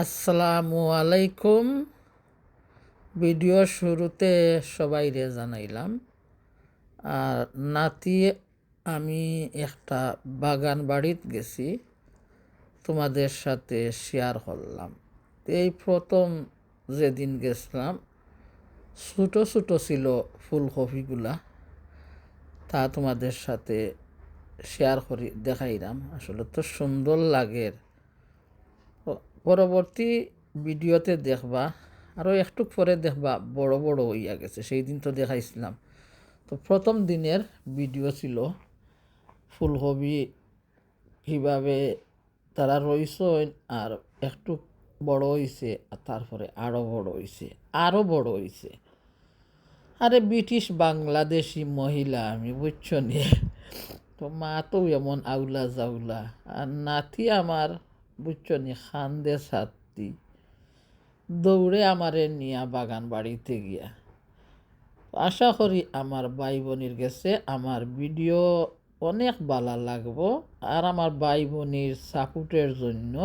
আসসালামু আলাইকুম। ভিডিও শুরুতে সবাইরে জানাইলাম। আর নাতি আমি একটা বাগান বাড়িত গেছি, তোমাদের সাথে শেয়ার করলাম। এই প্রথম যেদিন গেছিলাম, ছোটো ছোটো ছিল ফুলকপিগুলা, তা তোমাদের সাথে শেয়ার করি দেখাইলাম। আসলে তো সুন্দর লাগে। পরবর্তী ভিডিওতে দেখবা, আরও একটু পরে দেখবা বড় বড় হইয়া গেছে। সেই দিন তো দেখাইছিলাম। তো প্রথম দিনের ভিডিও ছিল ফুলকপি কীভাবে তারা রইছে, আর একটু বড় হইছে, আর তারপরে আরও বড় হইছে, আরও বড় হইছে। আরে ব্রিটিশ বাংলাদেশি মহিলা আমি, বুঝছো নিয়ে। তো মা তো এমন আউলা জাউলা, আর নাতি আমার বুঝছো নি খান্দে ছাত্তি দৌড়ে আমারে নিয়া বাগান বাড়িতে গিয়া। আশা করি আমার ভাই বোনের গেছে আমার ভিডিও অনেক ভালো লাগবো, আর আমার ভাই বোনের সাপোর্টের জন্য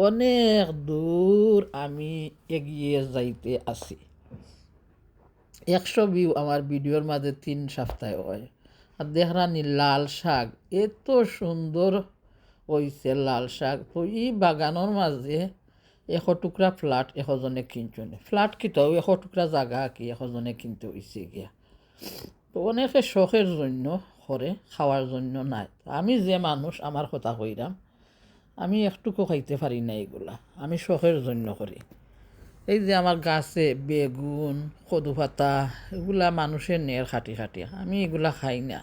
অনেক দূর আমি এগিয়ে যাইতে আছি। 100 ভিউ আমার ভিডিওর মাঝে 3 সপ্তাহে হয়। আর দেখরানি লাল শাক এত সুন্দর হইছে। লাল শাক তো এই বাগানোর মাঝে 100 টুকরা ফ্ল্যাট এজনে কিনছনে। ফ্ল্যাট কিতাও 100 টুকরা জায়গা কি এজনে কিনতে হইছে গিয়া। তো অনেকে শখের জন্য করে, খাওয়ার জন্য নাই। আমি যে মানুষ, আমার কথা কইরাম, আমি একটুকু খাইতে পারি না এগুলা। আমি শখের জন্য করি। এই যে আমার গাছে বেগুন, কদু পাতা, এগুলা মানুষের নের খাটি খাটি, আমি এগুলা খাই না।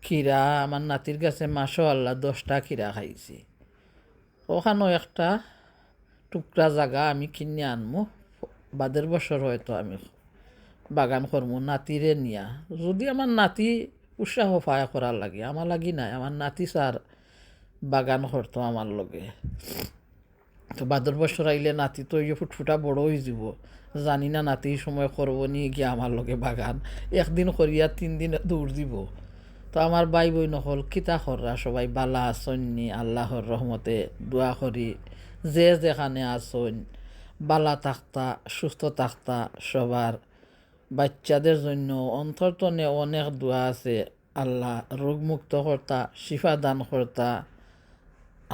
খিরা আমার নাতির গাছে মাশাআল্লাহ 10টা খিরা খাইছি। ওখানেও একটা টুকরা জায়গা আমি কিনে আনমু, বাদের বছর হয়তো আমি বাগান করমু নাতিরে নিয়া। যদি আমার নাতি উৎসাহ পায় করার লাগে, আমার লাগি নাই। আমার নাতি স্যার বাগান করতো আমার লগে। তো বাদর বছর আইলে নাতি তো এই ফুটফুটা বড় হয়ে যাব, জানি না নাতি সময় করবো নি গিয়া আমার লগে বাগান। একদিন করিয়া 3 দিন দৌড় দিব। তো আমার ভাই বই নহল কিতা কররা সবাই বালা আসন্নি, আল্লাহর রহমতে দোয়া করি যে যেখানে আসন বালা থাকতা, সুস্থ থাকতা। সবার বাচ্চাদের জন্য অন্তর্তনে অনেক দোয়া আছে। আল্লাহ রোগমুক্ত কর্তা, শিফা দান কর্তা,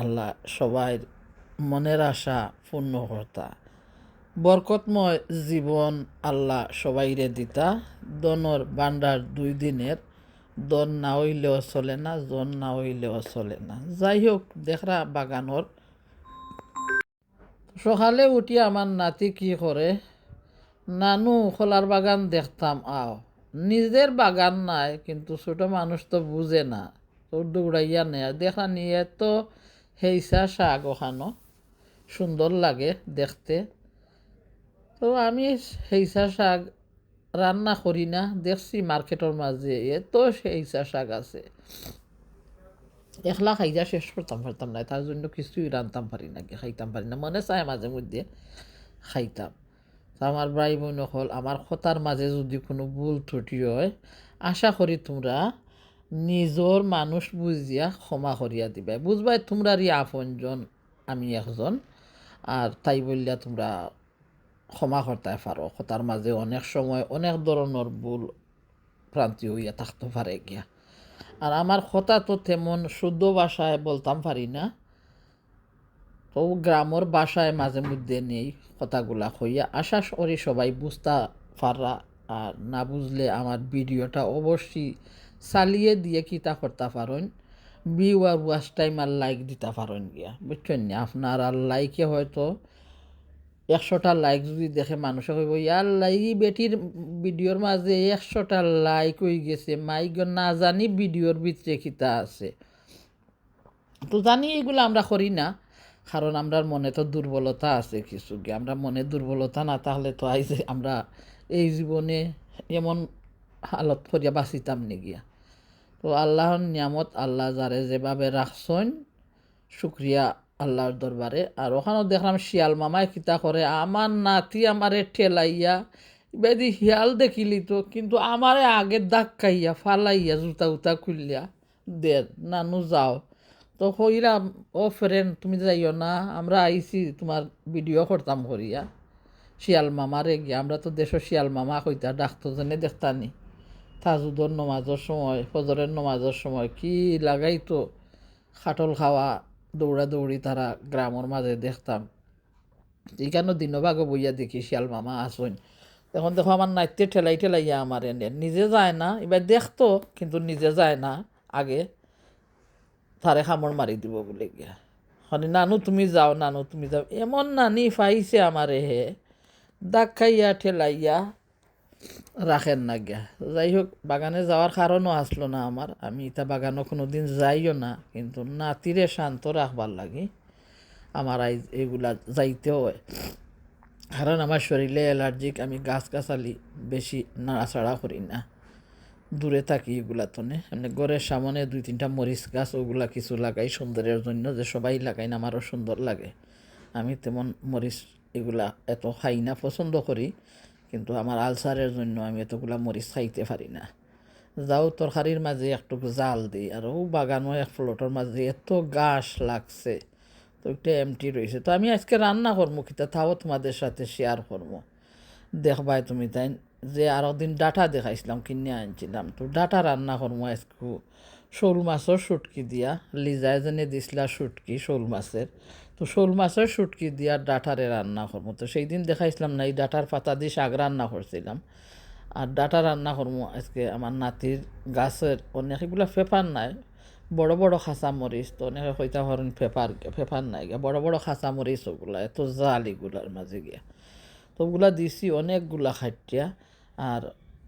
আল্লাহ সবাই মনের আশা পূর্ণ কর্তা, বরকতময় জীবন আল্লাহ সবাইরে দিতা। দনর বান্ডার 2 দিনের, দন না হইলেও চলে না, জন না হইলেও চলে না। যাই হোক, দেখরা বাগানর সকালে উঠি আমার নাতি কি করে, নানু খোলার বাগান দেখতাম আও। নিজের বাগান নাই, কিন্তু ছোট মানুষ তো বুঝে না, তো দৌড়াইয়া নেয়। দেখা নিয়ে তো হেইসা শাক ওখানো সুন্দর লাগে দেখতে। তো আমি হেইসা শাক রান্না করি না, দেখছি মার্কেটের মাঝে এত হেইসা শাক আছে, একলা খাইয়া শেষ করতাম পারতাম না। তার জন্য কিছুই রান্তাম পারি না, খাইতাম পারি না। মনে চায় মাঝে মধ্যে খাইতাম। তো আমার ভাই বোন হল আমার কথার মাঝে যদি কোনো ভুল ত্রুটি হয়, আশা করি তোমরা নিজর মানুষ বুঝিয়া ক্ষমা করিয়া দিবা। বুঝবাই তোমরারই আপনজন, আমি একজন। আর তাই বললিয়া তোমরা ক্ষমা করতে পারো। কথার মাঝে অনেক সময় অনেক ধরনের ভুল প্রান্তি হইয়া থাকতে পারে গিয়া। আর আমার কথা তো তেমন শুদ্ধ ভাষায় বলতাম পারি না, তো গ্রামের বাসায় মাঝে মধ্যে নেই কথাগুলা হইয়া। আশা করি সবাই বুঝতে পাররা। আর না বুঝলে আমার ভিডিওটা অবশ্যই চালিয়ে দিয়ে কিতা করতে পারেন, ভিউ আর ওয়াচ টাইম আর লাইক দিতে পারেন গিয়া, বুঝছেন না। আপনার আর লাইকে হয়তো 100টা লাইক যদি দেখে মানুষে কইব ইয়াল্লা এই বেটির ভিডিওর মাঝে 100টা লাইক হয়ে গেছে, মাইক না জানি ভিডিওর ভিতরে কিতা আছে। তো জানি এগুলো আমরা করি না, কারণ আমরার মনে তো দুর্বলতা আছে কিছু। আমরা মনে দুর্বলতা না তাহলে তো আইজ আমরা এই জীবনে এমন হালত করিয়া বাঁচিতাম নি গিয়া। তো আল্লাহর নিয়ামত আল্লাহ যারে যেভাবে রাখছেন, শুক্রিয়া আল্লাহর দরবারে। আর ওখানেও দেখলাম শিয়াল মামায় কিতা করে, আমার নাতি আমারে ঠেলাইয়া বেদি শিয়াল দেখিলি তো, কিন্তু আমারে আগে ধাক্কাইয়া ফালাইয়া জুতা উতা খুললিয়া দে, নানু যাও। তো কইলাম, ও ফ্রেন্ড তুমি যাইও না, আমরা আইছি তোমার ভিডিও করতাম করিয়া শিয়াল মামারে গিয়া। আমরা তো দেশের শিয়াল মামা কইতা ডাক্ত জনে দেখতানি তাজুদর নমাজের সময়, ফজরের নমাজের সময় কি লাগাইতো খাটল খাওয়া, দৌড়া দৌড়ি তারা গ্রামের মাঝে দেখতাম। এইখানে দিনবাগও বইয়া দেখি শিয়াল মামা আসুন। এখন দেখো আমার নাইতে ঠেলাই ঠেলাইয়া আমার এনে নিজে যায় না, এবার দেখতো কিন্তু নিজে যায় না, আগে তারে খামড় মারি দিব বলে গিয়া। হনি নানু তুমি যাও, নানু তুমি যাও, এমন নানি পাইছে আমারে হে, দাগ খাইয়া ঠেলাইয়া রাখেন না গিয়া। যাই হোক, বাগানে যাওয়ার কারণও আসলো না আমার, আমি এটা বাগানও কোনো দিন যাইও না, কিন্তু নাতিরে শান্ত রাখবার লাগি আমার আইজ এগুলা যাইতেও হয়। কারণ আমার শরীরে অ্যালার্জিক, আমি গাছ গাছালি বেশি নাড়াচাড়া করি না, দূরে থাকি এগুলা তনে। এমনি ঘরের সামনে 2-3টা মরিচ গাছ ওগুলা কিছু লাগাই সুন্দরের জন্য, যে সবাই লাগাই না, আমারও সুন্দর লাগে। আমি তেমন মরিচ এগুলা এত খাই না, পছন্দ করি, কিন্তু আমার আলসারের জন্য আমি এতগুলা মরিচ খাইতে পারি না। যাও তরকারির মাঝে একটু জাল দিই, আর ও বাগানও এক ফ্লটের মাঝে এত গাছ লাগছে, তো একটা এমটি রয়েছে। তো আমি আজকে রান্না করবো কিতা তাও তোমাদের সাথে শেয়ার করবো, দেখবাই তুমি। তাই যে আরও দিন ডাটা দেখাইছিলাম, কিনে আনছিলাম, তো ডাটা রান্না করবো আজকে শোল মাছের শুটকি দিয়া। লিজায় জেনে দিছিলা শুটকি শোল মাছের, তো শোল মাছের শুটকি দিয়া ডাটারে রান্না করবো। তো সেই দিন দেখাইছিলাম না, এই ডাটার পাতা দিয়ে শাক রান্না করছিলাম, আর ডাটা রান্না করবো আজকে। আমার নাতির গাছের অনেকগুলো পেপার নাই, বড় বড় খাঁচা মরিচ, তো অনেকে কইতা হরেন পেপার নাই গিয়া, বড় বড় খাঁচা মরিচ ওগুলা এত জাল এগুলার মাঝে গিয়া। তো ওগুলা দিছি অনেকগুলা খাইটিয়া, আর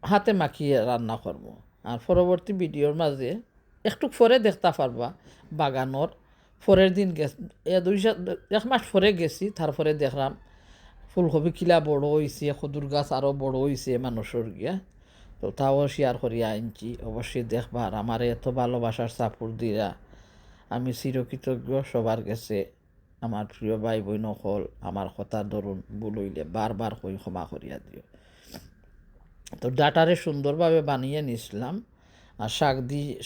হাতে মাখিয়ে রান্না করবো। আর পরবর্তী ভিডিওর মাঝে একটু পরে দেখতে পারবা বাগানোর পরের দিন গেছ, 1 মাস পরে গেছি, তারপরে দেখলাম ফুলকপি কিলা বড় হয়েছে, খদুর গাছ আরও বড় হয়েছে মানুষের গিয়া। তো তাও শেয়ার করিয়া আনছি, অবশ্যই দেখবা। আর আমার এত ভালোবাসার সাপোর্ট দিয়া আমি চিরকৃতজ্ঞ সবার কাছে। আমার প্রিয় ভাই বোন হল, আমার কথা ধরুন ভুল হইলে বারবার কই ক্ষমা করিয়া দিও। তো ডাটারে সুন্দরভাবে বানিয়ে নিছিলাম, আর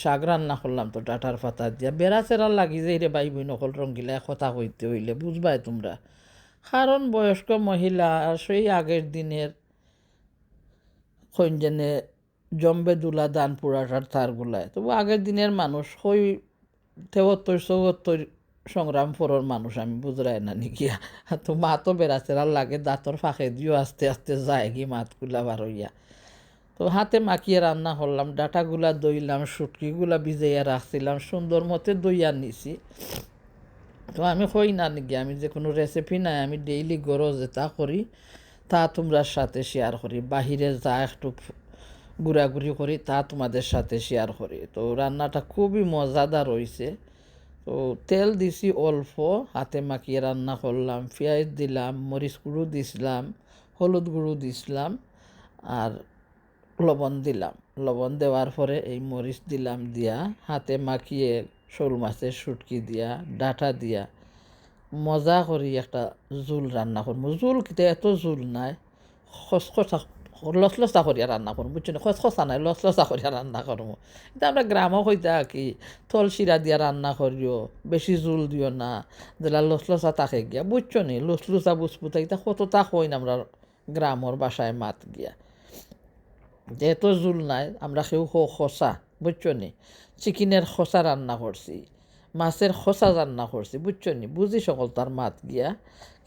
শাক রান্না করলাম তো ডাটার পাতা দিয়া। বেড়া চেরা লাগি যে রে ভাই বোন হল, রঙ্গিলা কথা কইতে হইলে বুঝবাই তোমরা। কারণ বয়স্ক মহিলা সেই আগের দিনের খঞ্জনে জম্বে দুলা দান পুরাটার তারগুলায়, তবু আগের দিনের মানুষ হই 73-74 সংগ্রাম ফরর মানুষ, আমি বুঝরাই না নিকিয়া। তো মাতও বেড়াচেরা লাগে, দাঁতর ফাঁকে দিও আস্তে আস্তে যায় কি মাতগুলা বার হইয়া। তো হাতে মাখিয়ে রান্না করলাম, ডাটাগুলা দইলাম, শুটকিগুলা ভিজাইয়া রাখছিলাম, সুন্দর মতে দইয়া নিছি। তো আমি কই না নাকি, আমি যে কোনো রেসিপি নাই, আমি ডেইলি গরো যেটা করি তা তোমরা সাথে শেয়ার করি, বাহিরে যা একটু ঘোরাঘুরি করি তা তোমাদের সাথে শেয়ার করি। তো রান্নাটা খুবই মজাদার হয়েছে। তো তেল দিছি অল্প, হাতে মাখিয়ে রান্না করলাম, পেঁয়াজ দিলাম, মরিচ গুঁড়ো দিছিলাম, হলুদ গুঁড়ো দিছিলাম, আর লবণ দিলাম। লবণ দেওয়ার পরে এই মরিচ দিলাম, দিয়া হাতে মাখিয়ে শোল মাছের শুটকি দিয়া ডাঁটা দিয়া মজা করি একটা জোল রান্না করবো। জোল কিতা এত জোল নাই, খসখসা লসলসা করিয়া রান্না করবো, বুঝছো না? খসখসা নাই, লসলসা করিয়া রান্না করবো। কিন্তু আমরা গ্রামও হইতা কি থল শিরা দিয়া রান্না করিও, বেশি জোল দিও না, যেটা লসলসা তাকে গিয়া, বুঝছো নি? লসলসা বুঝপুতা ইতা কতটা হই না আমরা গ্রামর বাসায় মাত গিয়া। যেহেতু জোল নাই, আমরা কেউ খসা, বুঝছো নি? চিকেনের খসা রান্না করছি, মাছের খসা রান্না করছি, বুঝছো নি? বুঝি সকল তার মাত গিয়া,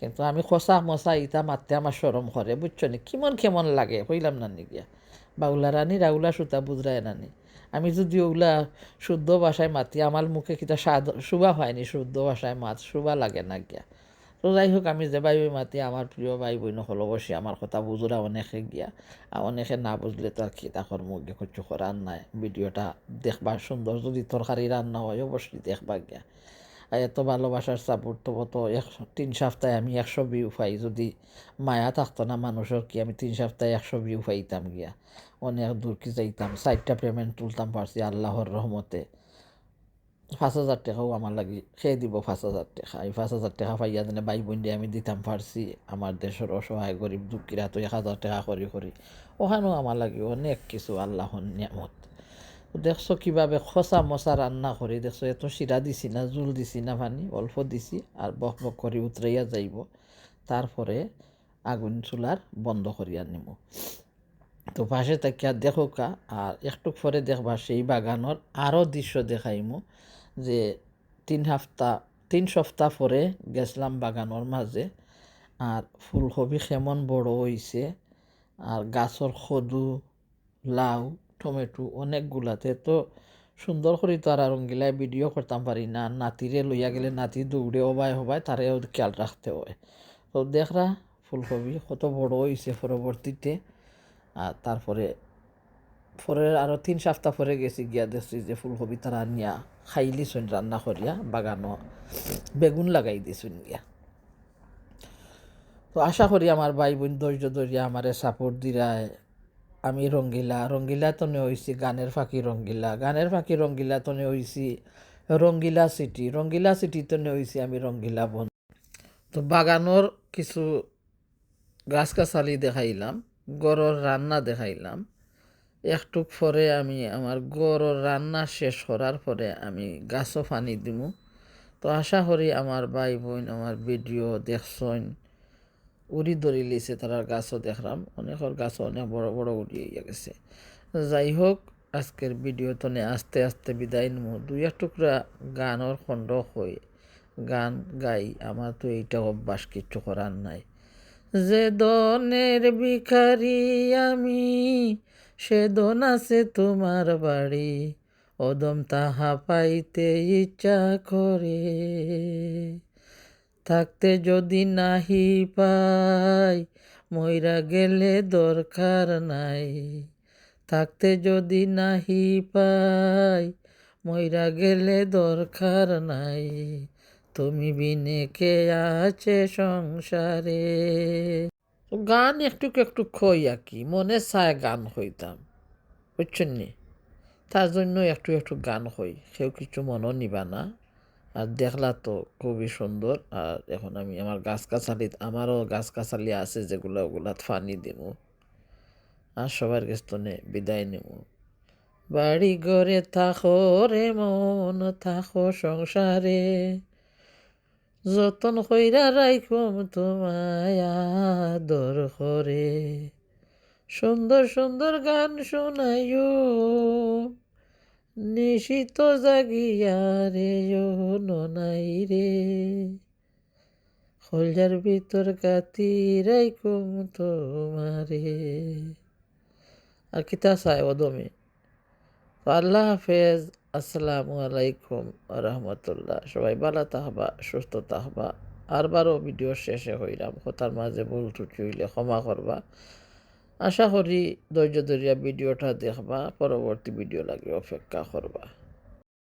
কিন্তু আমি খসা মশা ইটা মারতে আমার সরম করে, বুঝছো নি? কেমন লাগে হইলাম না নি গিয়া। বাউলা রানী রাউলা সুতা বুঝরায় নানি। আমি যদি ওগুলা শুদ্ধ ভাষায় মাতি, আমার মুখে কিতা স্বাদ শুভা হয়নি, শুদ্ধ ভাষায় মাত শুভা লাগে না গিয়া। তো যাই হোক, আমি যে ভাই মাতি আমার প্রিয় ভাই বোন হল, অবশ্যই আমার কথা বুঝরা অনেকে গিয়া, আর অনেকে না বুঝলে তো আর কি তাকর মুখে কিছু করার নাই। ভিডিওটা দেখবা, সুন্দর যদি তরকারি রান্না হয় অবশ্যই দেখবা গিয়া। আর এত ভালোবাসার সাপোর্ট তো 3 সপ্তাহে আমি 100 ভিউ পাই, যদি মায়া থাকতো না মানুষের কি আমি 3 সপ্তাহে 100 ভিউ পাইতাম গিয়া, অনেক দূর কি যাইতাম। 4টা পেমেন্ট তুলতাম পারছি আল্লাহর রহমতে। 5,000 টাকাও আমার লাগি খেয়ে দিব, 5,000 টাকা। এই 5,000 টাকা পাইয়া দিনে ভাই বোন দিয়ে আমি দিতাম পারছি আমার দেশের অসহায় গরিব দুঃখীরা। তো 1,000 টাকা করি ওখানেও আমার লাগে অনেক কিছু আল্লাহর নিয়ামত। দেখছো কীভাবে খসা মশা রান্না করি, দেখছো এত শিরা দিছি না, জুল দিছি না, পানি অল্প দিছি, আর বক বক করে উতরাইয়া যাইব। তারপরে আগুন চুলার বন্ধ করিয়া নিব। তো পাশে তাকিয়া দেখো কা, আর একটু পরে দেখবা সেই বাগানোর আরও দৃশ্য দেখাইমু। যে 3 সপ্তাহ পরে গেছিলাম বাগানোর মাঝে, আর ফুলকপি কেমন বড় হইছে, আর গাছর খদু, লাউ, টমেটো অনেকগুলাতে। তো সুন্দর করে তো আর রঙ্গিলায় ভিডিও করতাম পারি না, নাতিরে লইয়া গেলে নাতি দৌড়ে হবায় হবায়, তারেও খেয়াল রাখতে হয়। তো দেখরা ফুলকপি কত বড় হইছে পরবর্তীতে। আর তারপরে পরের আরও 3 সপ্তাহ পরে গেছি, গিয়া দেখছি যে ফুলকপি তারা নিয়া খাইলিছুন রান্না করিয়া, বাগানো বেগুন লাগাই দিছুন গিয়া। তো আশা করি আমার ভাই বোন ধৈর্য ধরিয়া আমারে সাপোর্ট দিরায়। আমি রঙ্গিলা তো নে হয়েছি গানের ফাঁকি রঙ্গিলা, গানের ফাঁকি রঙ্গিলা তো নে হয়েছি রঙ্গিলা সিটি তো নে হয়েছি আমি রঙ্গিলা বন। তো বাগানোর কিছু গাছগাছালি দেখাইলাম, গড়ের রান্না দেখাইলাম। একটু পরে আমি আমার গড়ের রান্না শেষ করার পরে আমি গাছও পানি দিমু। তো আশা করি আমার ভাই বোন আমার ভিডিও দেখছেন, উড়ি ধরি লিছে, তারার গাছও দেখলাম, অনেকের গাছও অনেক বড় বড় উড়িয়ে গেছে। যাই হোক, আজকের ভিডিও তো আস্তে আস্তে বিদায় নিমু। দুই এক টুকরা গানের খণ্ড হই, গান গাই, আমার তো এইটা অভ্যাস, কিচ্ছু করার নাই। যে দনের ভিখারি আমি, সে দন আছে তোমার বাড়ি, অদম তাহা পাইতে ইচ্ছা করে, থাকতে যদি নাহি পাই, মইরা গেলে দরকার নাই, থাকতে যদি নাহি পাই, মইরা গেলে দরকার নাই, তুমি বিনে কে আছে সংসারে। গান একটু একটু খই আর কি, মনে চায় গান হইতাম, বুঝছেন নি? তার জন্য একটু একটু গান হই, কেউ কিছু মনও নিবা না। আর দেখলা তো খুবই সুন্দর। আর এখন আমি আমার আমারও গাছগাছালি আছে যেগুলো, ওগুলা ফানি দিব। আর সবার কাছে বিদায় নেব। বাড়ি ঘরে থাকো রে মন, থাকো সংসারে, যতন কইরা রাইখুম তোমায় আদর করে, সুন্দর সুন্দর গান শোনাইও নিশিত জাগিয়া রে ননাই রে, কলজার ভিতর কাতি রাইখুম তোমারে। আর কিতা চাই ওদমে। আল্লাহ হাফেজ, আসসালামু আলাইকুম রহমতুল্লাহ। সবাই ভালো থাকবা, সুস্থ থাকবা। আরবারও ভিডিও শেষে হইলাম, কথার মাঝে ভুল ত্রুটি হইলে ক্ষমা করবা। আশা করি ধৈর্য ধরিয়া ভিডিওটা দেখবা, পরবর্তী ভিডিও লাগে অপেক্ষা করবা।